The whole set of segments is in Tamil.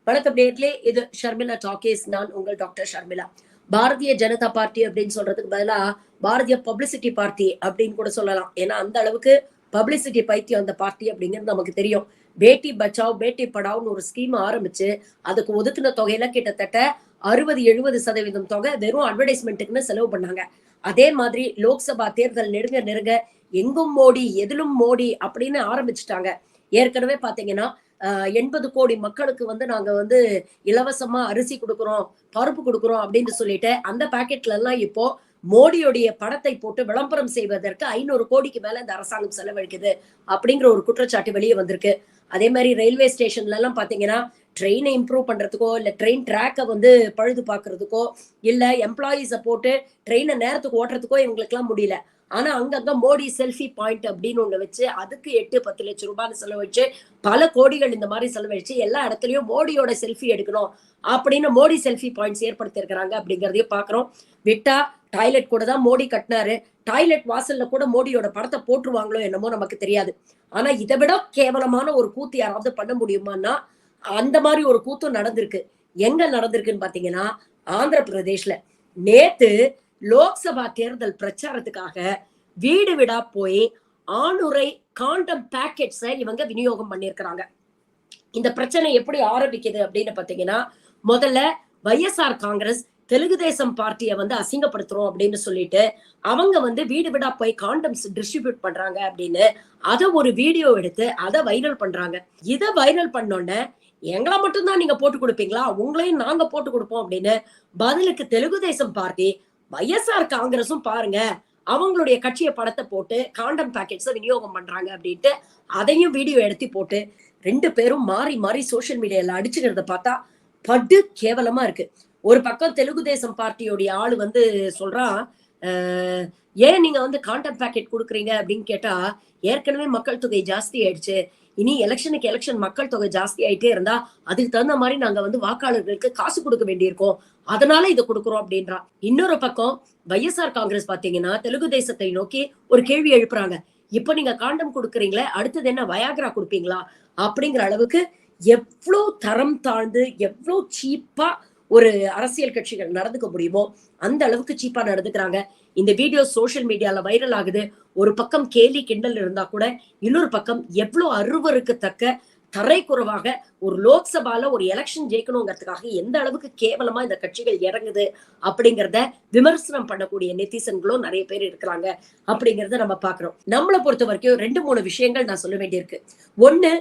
வணக்கம் நேர்களே, இது ஷர்மிளா டாக்கீஸ். நான் உங்கள் டாக்டர் ஷர்மிளா. பாரதிய ஜனதா பார்ட்டி அப்படின்னு சொல்றதுக்கு பதிலா பாரதிய பப்ளிசிட்டி பார்ட்டி அப்படின்னு கூட சொல்லலாம். ஏன்னா அந்த அளவுக்கு பப்ளிசிட்டி பைத்தியம் அந்த பார்ட்டி அப்படிங்கிறது நமக்கு தெரியும். பேட்டி பச்சாவ் பேட்டி படாவ்னு ஒரு ஸ்கீம் ஆரம்பிச்சு அதுக்கு ஒதுக்குன தொகையில கிட்டத்தட்ட 60-70% தொகை வெறும் அட்வர்டைஸ்மெண்ட்டுக்குன்னு செலவு பண்ணாங்க. அதே மாதிரி லோக்சபா தேர்தல் நெருங்க நெருங்க எங்கும் மோடி எதிலும் மோடி அப்படின்னு ஆரம்பிச்சுட்டாங்க. ஏற்கனவே பாத்தீங்கன்னா 80 கோடி மக்களுக்கு நாங்க இலவசமா அரிசி குடுக்குறோம், பருப்பு குடுக்குறோம் அப்படின்னு சொல்லிட்டு அந்த பாக்கெட்ல எல்லாம் இப்போ மோடியுடைய படத்தை போட்டு விளம்பரம் செய்வதற்கு 500 கோடிக்கு மேல இந்த அரசாங்கம் செலவழிக்குது அப்படிங்கிற ஒரு குற்றச்சாட்டு வெளியே வந்திருக்கு. அதே மாதிரி ரயில்வே ஸ்டேஷன்ல எல்லாம் பாத்தீங்கன்னா ட்ரெயினை இம்ப்ரூவ் பண்றதுக்கோ இல்ல ட்ரெயின் ட்ராக்கை பழுது பார்க்கறதுக்கோ இல்ல எம்ப்ளாயீஸை போட்டு ட்ரெயினை நேரத்துக்கு ஓட்டுறதுக்கோ இவங்களுக்கு எல்லாம் முடியல. ஆனா அங்கங்க மோடி செல்ஃபி பாயிண்ட் அப்படின்னு ஒண்ணு வச்சு அதுக்கு 8-10 லட்சம் ரூபாய் செலவழிச்சு பல கோடிகள் இந்த மாதிரி செலவழிச்சு எல்லா இடத்துலயும் மோடியோட செல்ஃபி எடுக்கணும் அப்படின்னு மோடி செல்ஃபி பாயிண்ட்ஸ் ஏற்படுத்தி இருக்கிறாங்க அப்படிங்கறதையும் பாக்குறோம். விட்டா டாய்லெட் கூட தான் மோடி கட்டினாரு. டாய்லெட் வாசல்ல கூட மோடியோட படத்தை போட்டுருவாங்களோ என்னமோ நமக்கு தெரியாது. ஆனா இதை விட கேவலமான ஒரு கூத்து யாராவது பண்ண முடியுமான்னா அந்த மாதிரி ஒரு கூத்தும் நடந்திருக்கு. எங்க நடந்திருக்குன்னு பாத்தீங்கன்னா ஆந்திர பிரதேஷ்ல நேத்து லோக்சபா தேர்தல் பிரச்சாரத்துக்காக வீடு வீடா போய் 600 காண்டம் பேக்கெட்ஸை இவங்க விநியோகம் பண்ணியிருக்கிறாங்க. இந்த பிரச்சனை எப்படி ஆரம்பிக்குது அப்படின்னு பாத்தீங்கன்னா, முதல்ல வைஎஸ்ஆர் காங்கிரஸ் தெலுங்கு தேசம் பார்ட்டியை அசிங்கப்படுத்துறோம் அப்படின்னு சொல்லிட்டு அவங்க வீடு வீடா போய் காண்டம்ஸ் டிஸ்ட்ரிபியூட் பண்றாங்க அப்படின்னு அத ஒரு வீடியோ எடுத்து அதை வைரல் பண்றாங்க. இதை வைரல் பண்ணோன்னே எங்களை மட்டும்தான் நீங்க போட்டு கொடுப்பீங்களா, உங்களையும் நாங்க போட்டு கொடுப்போம் அப்படின்னு பதிலுக்கு தெலுங்கு தேசம் பார்ட்டி வைஎஸ்ஆர் காங்கிரஸும் பாருங்க அவங்களுடைய கட்சிய படத்தை போட்டு காண்டம் பேக்கெட்ஸை விநியோகம் பண்றாங்க அப்படின்ட்டு அதையும் வீடியோ எடுத்து போட்டு 2 பேரும் மாறி மாறி சோசியல் மீடியால அடிச்சுக்கிறத பார்த்தா படு கேவலமா இருக்கு. ஒரு பக்கம் தெலுங்கு தேசம் பார்ட்டியோடைய ஆளு சொல்றான், ஏன் நீங்க காண்டம் பேக்கெட் கொடுக்குறீங்க அப்படின்னு கேட்டா, ஏற்கனவே மக்கள் தொகை ஜாஸ்தி ஆயிடுச்சு, இனி எலெக்ஷனுக்கு எலெக்ஷன் மக்கள் தொகை ஜாஸ்தி ஆயிட்டே இருந்தா அதுக்கு தகுந்த மாதிரி நாங்க வாக்காளர்களுக்கு காசு கொடுக்க வேண்டியிருக்கோம், அதனால இதை கொடுக்குறோம் அப்படின்றான். இன்னொரு பக்கம் வைஎஸ்ஆர் காங்கிரஸ் பாத்தீங்கன்னா தெலுங்கு தேசத்தை நோக்கி ஒரு கேள்வி எழுப்புறாங்க. இப்ப நீங்க காண்டம் கொடுக்குறீங்களே, அடுத்தது என்ன வயாகரா கொடுப்பீங்களா அப்படிங்கிற அளவுக்கு எவ்வளவு தரம் தாழ்ந்து எவ்வளவு சீப்பா ஒரு அரசியல் கட்சிகள் நடந்துக்க முடியுமோ அந்த அளவுக்கு சீப்பா நடந்துக்கிறாங்க. இந்த வீடியோ சோசியல் மீடியால வைரல் ஆகுது. ஒரு பக்கம் கேலி கிண்டல் இருந்தா கூட இன்னொரு பக்கம் எவ்வளவு அருவருக்கத்தக்க தரைக்குறவாக ஒரு லோக்சபால ஒரு எலெக்ஷன் ஜெயிக்கணுங்கிறதுக்காக எந்த அளவுக்கு கேவலமா இந்த கட்சிகள் இறங்குது அப்படிங்கறத விமர்சனம் பண்ணக்கூடிய நெத்திசன்களும் நிறைய பேர் இருக்கிறாங்க அப்படிங்கறத நம்ம பாக்குறோம். நம்மளை பொறுத்த வரைக்கும் 2-3 விஷயங்கள் நான் சொல்ல வேண்டியிருக்கு. ஒண்ணு,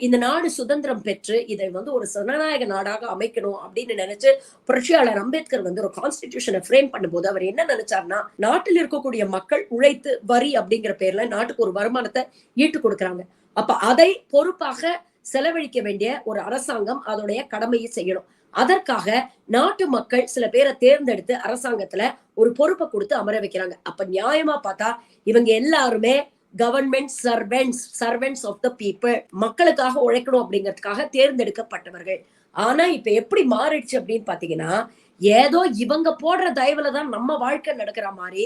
இந்த நாடு சுதந்திரம் பெற்று இதை ஒரு ஜனநாயக நாடாக அமைக்கணும் அப்படின்னு நினைச்சு புரட்சியாளர் அம்பேத்கர் ஒரு கான்ஸ்டிடியூஷனை ஃப்ரேம் பண்ணும்போது அவர் என்ன நினைச்சாருன்னா, நாட்டில் இருக்கக்கூடிய மக்கள் உழைத்து வரி அப்படிங்கிற பேர்ல நாட்டுக்கு ஒரு வருமானத்தை ஈட்டு கொடுக்குறாங்க. அப்ப அதை பொறுப்பாக செலவழிக்க வேண்டிய ஒரு அரசாங்கம் அதோடைய கடமையை செய்யணும். அதற்காக நாட்டு மக்கள் சில பேரை தேர்ந்தெடுத்து அரசாங்கத்துல ஒரு பொறுப்பை கொடுத்து அமர வைக்கிறாங்க. அப்ப நியாயமா பார்த்தா இவங்க எல்லாருமே government servants of the people, மக்களுக்காக உழைக்கணும் அப்படிங்கிறதுக்காக தேர்ந்தெடுக்கப்பட்டவர்கள். ஆனா இப்ப எப்படி மாறிடுச்சு அப்படின்னு பாத்தீங்கன்னா, ஏதோ இவங்க போடுற தயவுலதான் நம்ம வாழ்க்கை நடக்கிற மாதிரி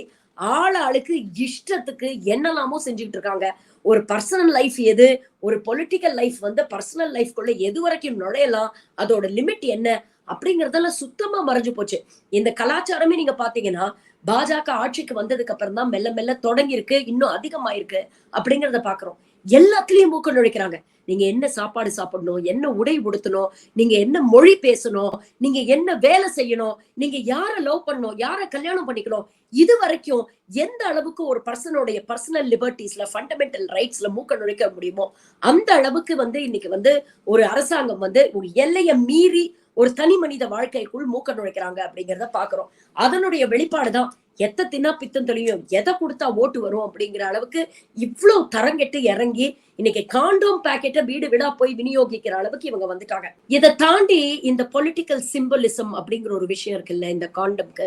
ஆளுக்கு இஷ்டத்துக்கு என்னெல்லாமோ செஞ்சுட்டு இருக்காங்க. ஒரு பர்சனல் லைஃப் எது, ஒரு பொலிட்டிக்கல் லைஃப் பர்சனல் லைஃப்குள்ள எது வரைக்கும் நுழையலாம், அதோட லிமிட் என்ன அப்படிங்கறதெல்லாம் சுத்தமா மறைஞ்சு போச்சு. இந்த கலாச்சாரமே நீங்க பாத்தீங்கன்னா பாஜக ஆட்சிக்கு வந்ததுக்கு அப்புறம் தான் மெல்ல மெல்ல தொடங்கி இருக்கு, இன்னும் அதிகமாயிருக்கு அப்படிங்கறத பாக்குறோம். எல்லாத்துலயும் மூக்க நுழைக்கிறாங்க. நீங்க என்ன சாப்பாடு சாப்பிடணும், என்ன உடை உடுத்தணும், நீங்க என்ன மொழி பேசணும், நீங்க என்ன வேலை செய்யணும், நீங்க யார லவ் பண்ணணும், யார கல்யாணம் பண்ணிக்கணும், இது வரைக்கும் எந்த அளவுக்கு ஒரு பர்சனுடைய பர்சனல் லிபர்ட்டிஸ்ல ஃபண்டமெண்டல் ரைட்ஸ்ல மூக்க நுழைக்க முடியுமோ அந்த அளவுக்கு இன்னைக்கு ஒரு அரசாங்கம் ஒரு எல்லையை மீறி ஒரு தனி மனித வாழ்க்கைக்குள் மூக்க நுழைக்கிறாங்க அப்படிங்கிறத பாக்குறோம். அதனுடைய வெளிப்பாடுதான் எத்த தின்னா பித்தம் தெளியும், எதை கொடுத்தா ஓட்டு வரும் அப்படிங்கிற அளவுக்கு இவ்வளவு தரங்கெட்டு இறங்கி இன்னைக்கு காண்டோம் பேக்கெட்டை வீடு வீடா போய் விநியோகிக்கிற அளவுக்கு இவங்க வந்துட்டாங்க. இதை தாண்டி இந்த பொலிட்டிக்கல் சிம்பலிசம் அப்படிங்கிற ஒரு விஷயம் இருக்குல்ல, இந்த காண்டம்க்கு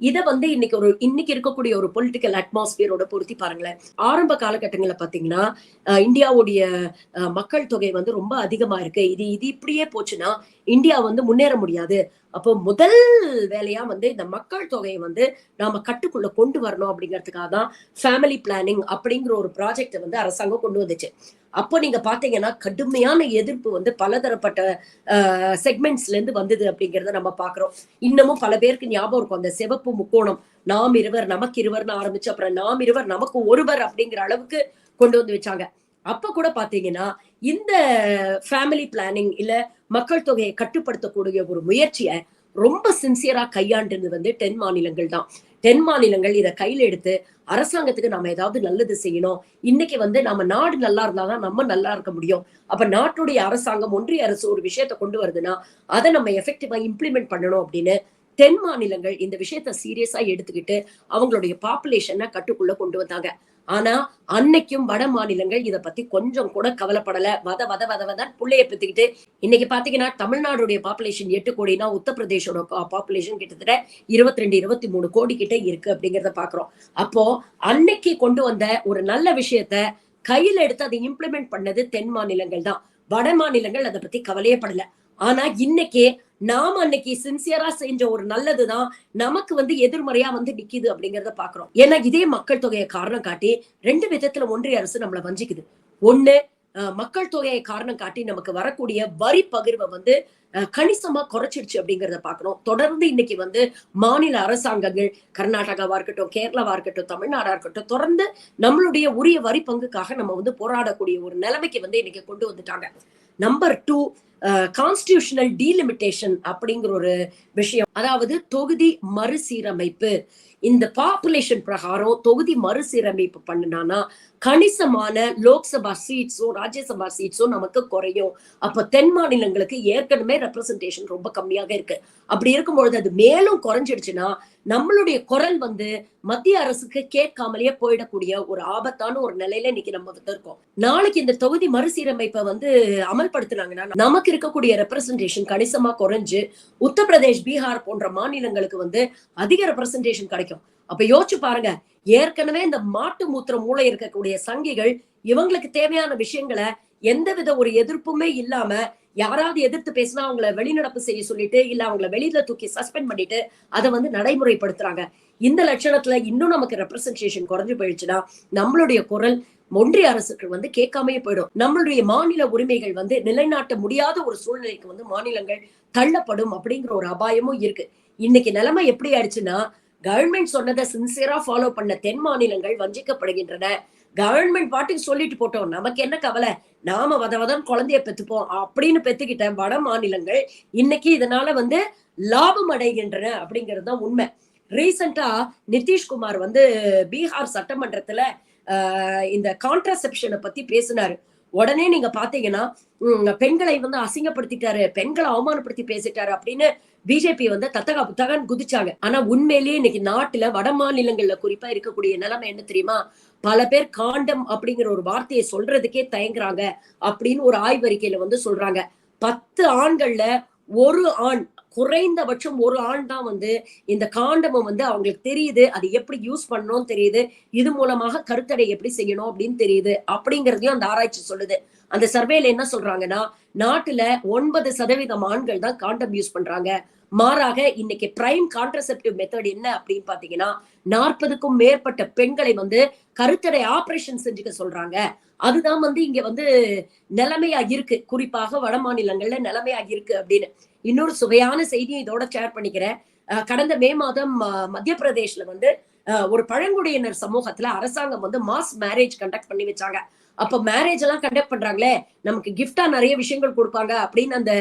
இத வந்து இன்னைக்கு இருக்கக்கூடிய ஒரு பொலிட்டிக்கல் அட்மாஸ்பியரோட பொருத்தி பாருங்களேன். ஆரம்ப காலகட்டங்கள்ல பாத்தீங்கன்னா, இந்தியாவுடைய மக்கள் தொகை வந்து ரொம்ப அதிகமா இருக்கு. இது இது இப்படியே போச்சுன்னா, இந்தியா வந்து முன்னேற முடியாது. அப்போ முதல் வேலையா வந்து இந்த மக்கள் தொகையை வந்து நாம கட்டுக்குள்ள கொண்டு வரணும் அப்படிங்கிறதுக்காக தான் ஃபேமிலி பிளானிங் அப்படிங்கிற ஒரு ப்ராஜெக்ட் வந்து அரசாங்கம் கொண்டு வந்துச்சு. அப்போ நீங்க பாத்தீங்கன்னா, கடுமையான எதிர்ப்பு வந்து பலதரப்பட்ட செக்மெண்ட்ஸ்ல இருந்து வந்தது அப்படிங்கிறத நம்ம பாக்குறோம். இன்னமும் பல பேருக்கு ஞாபகம் இருக்கும். அந்த சிவப்பு முக்கோணம், நாம் இருவர் நமக்கு இருவர்னு ஆரம்பிச்சு அப்புறம் நாம் இருவர் நமக்கு ஒருவர் அப்படிங்கிற அளவுக்கு கொண்டு வந்து வச்சாங்க. அப்ப கூட பாத்தீங்கன்னா, இந்த ஃபேமிலி பிளானிங் இல்ல மக்கள் தொகையை கட்டுப்படுத்தக்கூடிய ஒரு முயற்சிய ரொம்ப சின்சியரா கையாண்டது வந்து தென் மாநிலங்கள் தான். தென் மாநிலங்கள் இத கையில எடுத்து அரசாங்கத்துக்கு நாம ஏதாவது நல்லது செய்யணும். இன்னைக்கு வந்து நம்ம நாடு நல்லா இருந்தா தான் நம்ம நல்லா இருக்க முடியும். அப்ப நாட்டுடைய அரசாங்கம், ஒன்றிய அரசு ஒரு விஷயத்த கொண்டு வருதுன்னா, அத நம்ம எஃபெக்டிவா இம்ப்ளிமெண்ட் பண்ணணும் அப்படின்னு தென் மாநிலங்கள் இந்த விஷயத்த சீரியஸா எடுத்துக்கிட்டு அவங்களுடைய பாப்புலேஷன கட்டுக்குள்ள கொண்டு வந்தாங்க. ஆனா அன்னைக்கும் வட மாநிலங்கள் இத பத்தி கொஞ்சம் கூட கவலைப்படல. வத வத வத வதன்னு புள்ளைய பெத்துக்கிட்டு இன்னைக்கு பாத்தீங்கன்னா தமிழ்நாடுடைய பாப்புலேஷன் 8 கோடினா உத்தரப்பிரதேசோட பாப்புலேஷன் கிட்டத்தட்ட 22, 23 கோடி கிட்ட இருக்கு அப்படிங்கிறத பாக்குறோம். அப்போ அன்னைக்கு கொண்டு வந்த ஒரு நல்ல விஷயத்த கையில எடுத்து அதை இம்ப்ளிமெண்ட் பண்ணது தென் மாநிலங்கள் தான். வட மாநிலங்கள் அதை பத்தி கவலையே படல. ஆனா இன்னைக்கு நாம அன்னைக்கு சின்சியரா செஞ்ச ஒரு நல்லதுதான் நமக்கு வந்து எதிர்மறையா வந்து நிக்குது அப்படிங்கறத பாக்குறோம். ஏன்னா இதே மக்கள் தொகையை காரணம் காட்டி 2 விதத்துல ஒன்றிய அரசு நம்மள வஞ்சிக்குது. ஒண்ணு, மக்கள் தொகையை காரணம் காட்டி நமக்கு வரக்கூடிய வரி பகிர்வை வந்து கணிசமா குறைச்சிடுச்சு அப்படிங்கறத பாக்கணும். தொடர்ந்து இன்னைக்கு வந்து மாநில அரசாங்கங்கள் கர்நாடகாவா இருக்கட்டும், கேரளாவா இருக்கட்டும், தமிழ்நாடா இருக்கட்டும், தொடர்ந்து நம்மளுடைய உரிய வரி பங்குக்காக நம்ம வந்து போராடக்கூடிய ஒரு நிலைமைக்கு வந்து இன்னைக்கு கொண்டு வந்துட்டாங்க. நம்பர் 2, கான்ஸ்டிடியூஷனல் டீலிமிட்டேஷன் அப்படிங்கிற ஒரு விஷயம். அதாவது தொகுதி மறுசீரமைப்பு. இந்த பாப்புலேஷன் பிரகாரம் தொகுதி மறுசீரமைப்பு பண்ணுனானா கணிசமான லோக்சபா சீட்ஸும் ராஜ்யசபா சீட்ஸும் நமக்கு குறையும். அப்ப தென் மாநிலங்களுக்கு ஏற்கனவே ரெப்ரசன்டேஷன் ரொம்ப கம்மியாக இருக்கு. அப்படி இருக்கும்பொழுது அது மேலும் குறைஞ்சிடுச்சுன்னா நம்மளுடைய குரல் வந்து மத்திய அரசுக்கு கேட்காமலேயே போயிடக்கூடிய ஒரு ஆபத்தான ஒரு நிலையில இன்னைக்கு நம்ம வந்து இருக்கோம். நாளைக்கு இந்த தொகுதி மறுசீரமைப்பை வந்து அமல்படுத்தினாங்கன்னா நமக்கு இருக்கக்கூடிய ரெப்ரசன்டேஷன் கணிசமா குறைஞ்சு உத்தரப்பிரதேஷ், பீகார் போன்ற மாநிலங்களுக்கு வந்து அதிக ரெப்ரசன்டேஷன் கிடைக்கும். அப்ப யோசிச்சு பாருங்க, ஏற்கனவே இந்த மாட்டு மூத்திர மூளை இருக்கக்கூடிய சங்கிகள் இவங்களுக்கு தேவையான விஷயங்களை எந்தவித ஒரு எதிர்ப்புமே இல்லாம யாராவது எதிர்த்து பேசினா அவங்கள வெளிநடப்பு செய்ய சொல்லிட்டு இல்ல அவங்கள வெளியில தூக்கி சஸ்பெண்ட் பண்ணிட்டு அதை வந்து நடைமுறைப்படுத்துறாங்க. இந்த லட்சணத்துல இன்னும் நமக்கு ரெப்ரசன்டேஷன் குறைஞ்சு போயிடுச்சுன்னா நம்மளுடைய குரல் ஒன்றிய அரசுக்கு வந்து கேட்காமயே போயிடும். நம்மளுடைய மாநில உரிமைகள் வந்து நிலைநாட்ட முடியாத ஒரு சூழ்நிலைக்கு வந்து மாநிலங்கள் தள்ளப்படும் அப்படிங்கிற ஒரு அபாயமும் இருக்கு. இன்னைக்கு நிலைமை எப்படி ஆயிடுச்சுன்னா, கவர்மெண்ட் சொன்னதை சின்சியரா ஃபாலோ பண்ண தென் மாநிலங்கள் வஞ்சிக்கப்படுகின்றன. கவர்மெண்ட் பாட்டுக்கு சொல்லிட்டு போட்டோம், நமக்கு என்ன கவலை, நாம வதவதன் குழந்தைய பெத்துப்போம் அப்படின்னு பெத்துக்கிட்ட வட மாநிலங்கள் இன்னைக்கு இதனால வந்து லாபம் அடைகின்றன அப்படிங்கிறது தான் உண்மை. ரீசெண்டா நிதிஷ்குமார் வந்து பீகார் சட்டமன்றத்துல இந்த கான்ட்ராசெப்ஷனை பத்தி பேசினாரு. உடனே நீங்க பாத்தீங்கன்னா பெண்களை வந்து அசிங்கப்படுத்திட்டாரு, பெண்களை அவமானப்படுத்தி பேசிட்டாரு அப்படின்னு பிஜேபி வந்து தத்தகா புத்தகன்னு குதிச்சாங்க. ஆனா உண்மையிலேயே இன்னைக்கு நாட்டுல வட மாநிலங்கள்ல குறிப்பா இருக்கக்கூடிய நிலைமை என்ன தெரியுமா? பல பேர் காண்டம் அப்படிங்கிற ஒரு வார்த்தையை சொல்றதுக்கே தயங்குறாங்க அப்படின்னு ஒரு ஆய்வறிக்கையில வந்து சொல்றாங்க. 10 ஆண்கள்ல ஒரு ஆண், குறைந்தபட்சம் ஒரு ஆண் தான் வந்து இந்த காண்டமும் வந்து அவங்களுக்கு தெரியுது, அது எப்படி யூஸ் பண்ணணும்னு தெரியுது, இது மூலமாக கருத்தடை எப்படி செய்யணும் அப்படின்னு தெரியுது அப்படிங்கறதையும் அந்த ஆராய்ச்சி சொல்லுது. அந்த சர்வேல என்ன சொல்றாங்கன்னா, நாட்டுல 9% ஆண்கள் தான் காண்டம் யூஸ் பண்றாங்க. மாறாக இன்னைக்கு பிரைம் கான்ட்ரசெப்டிவ் மெத்தட் என்ன அப்படின்னு பாத்தீங்கன்னா 40க்கும் மேற்பட்ட பெண்களை வந்து கருத்தடை ஆபரேஷன் செஞ்சுக்க சொல்றாங்க. அதுதான் வந்து இங்க வந்து நிலைமையா இருக்கு, குறிப்பாக வட மாநிலங்கள்ல நிலைமையா இருக்கு அப்படின்னு. இன்னொரு சுவையான செய்தியை இதோட ஷேர் பண்ணிக்கிறேன். கடந்த மே மாதம் மத்திய பிரதேஷ்ல வந்து ஒரு பழங்குடியினர் சமூகத்துல அரசாங்கம் வந்து மாஸ் மேரேஜ் கண்டக்ட் பண்ணி வச்சாங்க. அப்ப மேரேஜ் எல்லாம் கண்டக்ட் பண்றாங்களே, நமக்கு கிஃப்டா நிறைய விஷயங்கள் கொடுப்பாங்க அப்படின்னு அந்த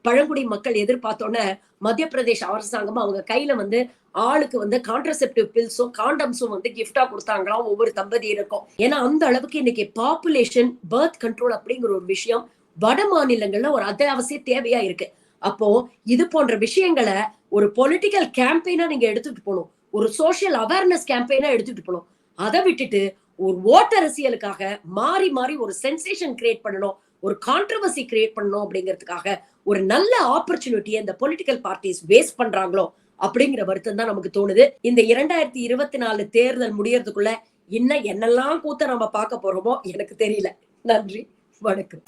பழங்குடி மக்கள் எதிர்பார்த்தோன்னே மத்திய பிரதேஷ் அரசாங்கம் அவங்க கையில வந்து ஆளுக்கு வந்து கான்ட்ரசெப்டிவ் பில்ஸும் காண்டம்ஸும் வந்து கிஃப்டா கொடுத்தாங்களாம் ஒவ்வொரு தம்பதியருக்கும். ஏன்னா அந்த அளவுக்கு இன்னைக்கு பாப்புலேஷன் பர்த் கண்ட்ரோல் அப்படிங்கிற ஒரு விஷயம் வட மாநிலங்கள்ல ஒரு அத்தியாவசிய தேவையா இருக்கு. அப்போ இது போன்ற விஷயங்களை ஒரு பொலிட்டிக்கல் கேம்பெயினா நீங்க எடுத்துட்டு போகணும், ஒரு சோசியல் அவேர்னஸ் கேம்பெயினா எடுத்துட்டு போகணும். அதை விட்டுட்டு ஒரு ஓட்டு அரசியலுக்காக மாறி மாறி ஒரு சென்சேஷன் கிரியேட் பண்ணணும், ஒரு கான்ட்ரவர்சி கிரியேட் பண்ணணும் அப்படிங்கிறதுக்காக ஒரு நல்ல ஆப்பர்ச்சுனிட்டியை இந்த பொலிட்டிக்கல் பார்ட்டிஸ் வேஸ்ட் பண்றாங்களோ அப்படிங்கிற வருத்தம் தான் நமக்கு தோணுது. இந்த 2024 தேர்தல் முடியறதுக்குள்ள இன்னும் என்னெல்லாம் கூத்த நம்ம பார்க்க போறோமோ எனக்கு தெரியல. நன்றி, வணக்கம்.